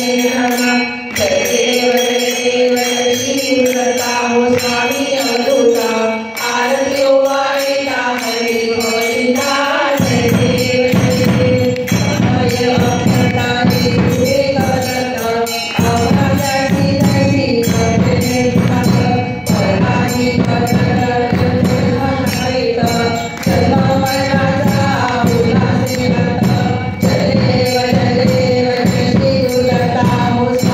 Jai Deva Jai Deva Jai Guru Lata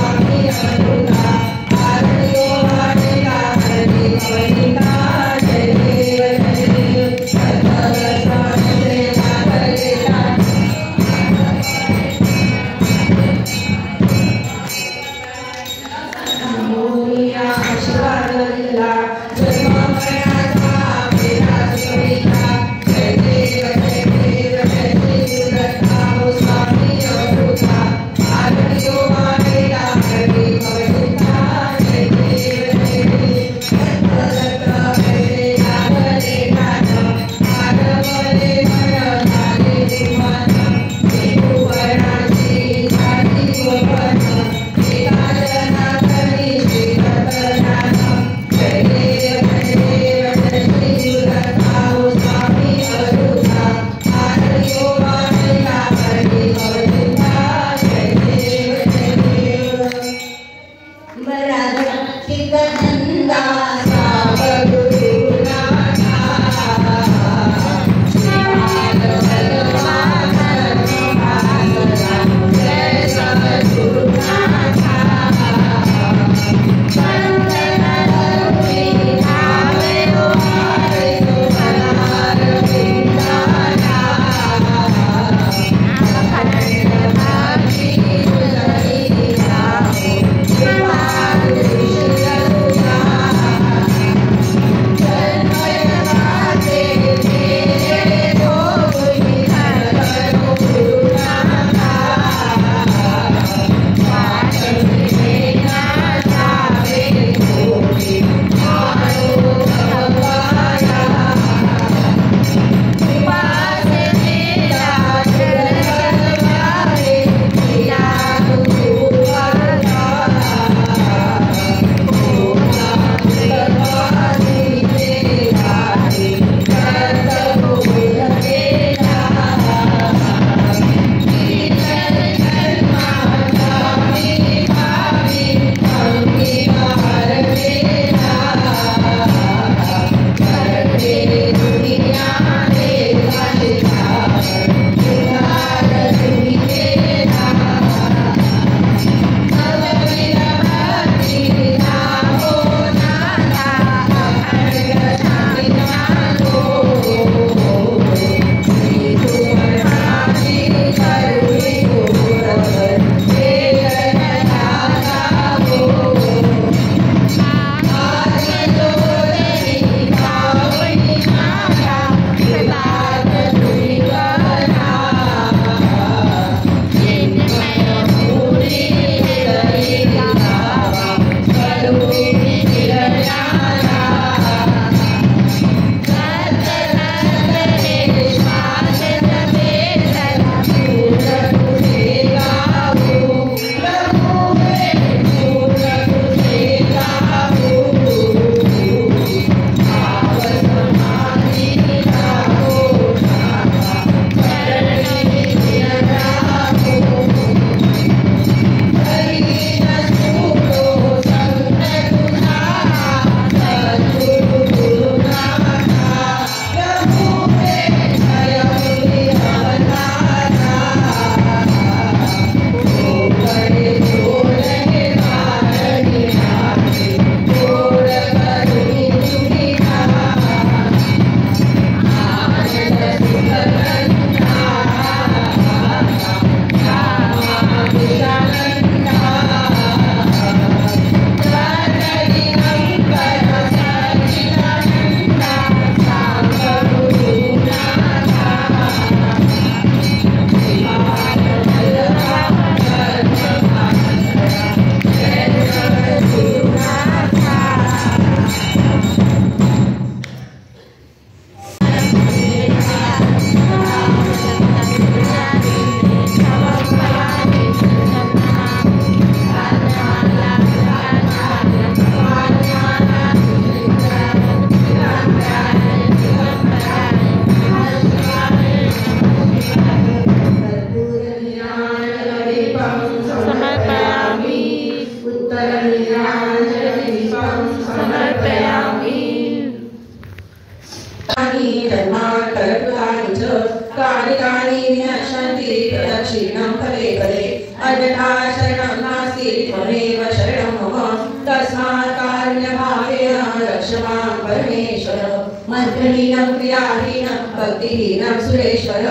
त्वमेव शरणं मम तस्मात् कारुण्यभावेन रक्ष मां परमेश्वर मन्त्रहीनं क्रियाहीनं भक्तिहीनं सुरेश्वर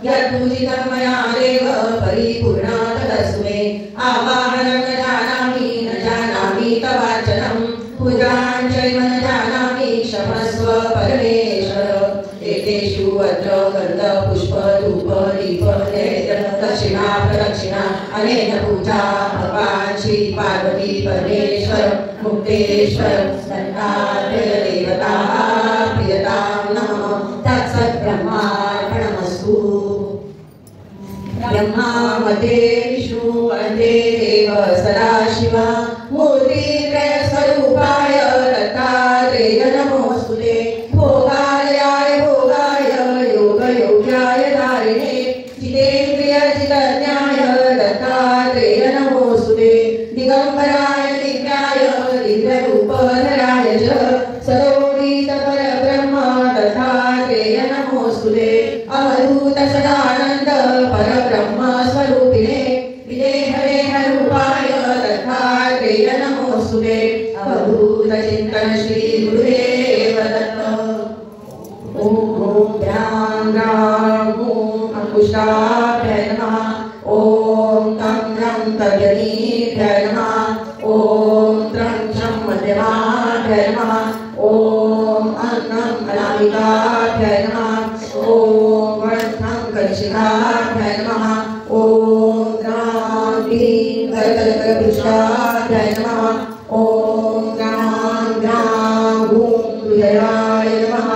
यत्पूजितं मया देव परिपूर्णं तदस्तु मे आवाहनं न जानामि तवार्चनं पूजां चैव न जानामि क्षमस्व परमेश्वर एतेषु अत्र गन्ध पुष्प धूप दीप नैवेद्य दक्षिणा प्रदक्षिणा अनेन पूजा भगवान् श्री पार्वती परमेश्वर मुक्तेश्वर दत्तात्रेय देवताः प्रियतां नमः तत्सत् ब्रह्मार्पणमस्तु ब्रह्मा मध्ये विष्णु मध्ये देव सदाशिवा मूर्तित्रय स्वरूपाय दत्तात्रेय नमोस्तुते भोगाय योगयोग्याय धारिणे जितेन्द्रिय जितज्ञाय दत्तात्रेय नमोस्तुते दिगंबराय दिव्याय दिव्यरूपधराय च सरोदित परब्रह्म दत्तात्रेय नमोस्तुते अवधूत सदानंद परब्रह्म स्वरूपिणे विदेह रूपाय दत्तात्रेय नमोस्तुते अवधूत चिंतन श्री गुरुदेव दत्त ओम ध्यान राम ओम अंकुशाभ्याय नमः ओम तं त्रं तर्जनीभ्याय नमः ओम त्रं त्रं मध्यमाभ्याय नमः ओम अन्नं अनामिकाभ्याय नमः ओम वर्धं कनिष्ठाभ्याय नमः ओम द्रां क्लीं करकलकपुष्पाभ्याय नमः ओम ग्रां ग्रां गूं विजयाय नमः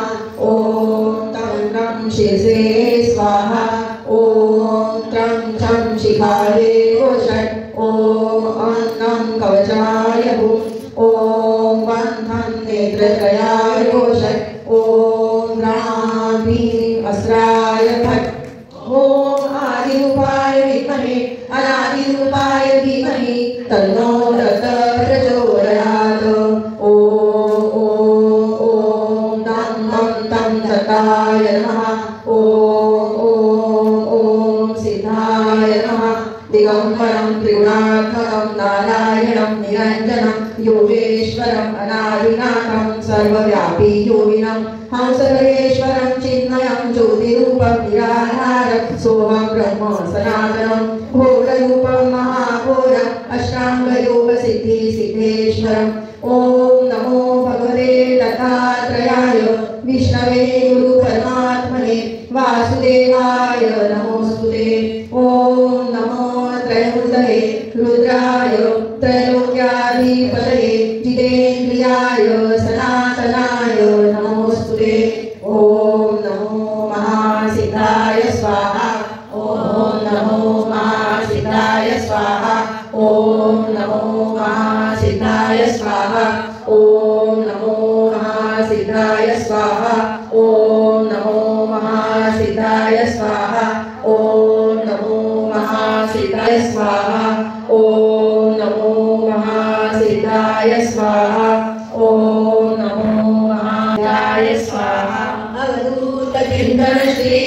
ओम तं त्रं शिरसे स्वाहा ओम त्रं त्रं शिखाय घोषट् ओम अन्नं कवचाय भूं ओम बन्धं नेत्रत्रयाय घोषट् ओम ह्रां ह्रीं अस्राय फट् ओम आदिरूपाय विद्महे अनादिरूपाय धीमहि तन्नो दत्तः प्रचोदयात् ओम तं दत्ताय नमः ओम सिद्धाय नमः दिगंबरं त्रिगुणात्मकं नारायणं निरञ्जनं योगेश्वरम् अनादिनाथं सर्वव्यापी योगिनं हंसहरेश्वरं चिन्मयं ज्योतिरूपं निराधारं सोहं ब्रह्म सनातनं घोररूपं महाघोरम् अष्टाङ्गयोगसिद्धिसिद्धेश्वरम् ओम नमो भगवते दत्तात्रेयाय विष्णवे गुरुपरमात्मने वासुदेवाय नमोस्तुते ओम नमो त्रयमूर्तये रुद्राय त्रैलोक्याधिपतये जितेन्द्रियाय सनातनाय नमोस्तुते ओम नमो महासिद्धाय स्वाहा ओम नमो महासिद्धाय स्वाहा ओम नमो महासिद्धाय स्वाहा ओम नमो महासिद्धाय स्वाहा ओम नमो महासिद्धाय स्वाहा ओम नमो महासिद्धाय स्वाहा ओम नमो महासिद्धाय स्वाहा ओम नमो महासिद्धाय स्वाहा अवधूत चिंतन श्री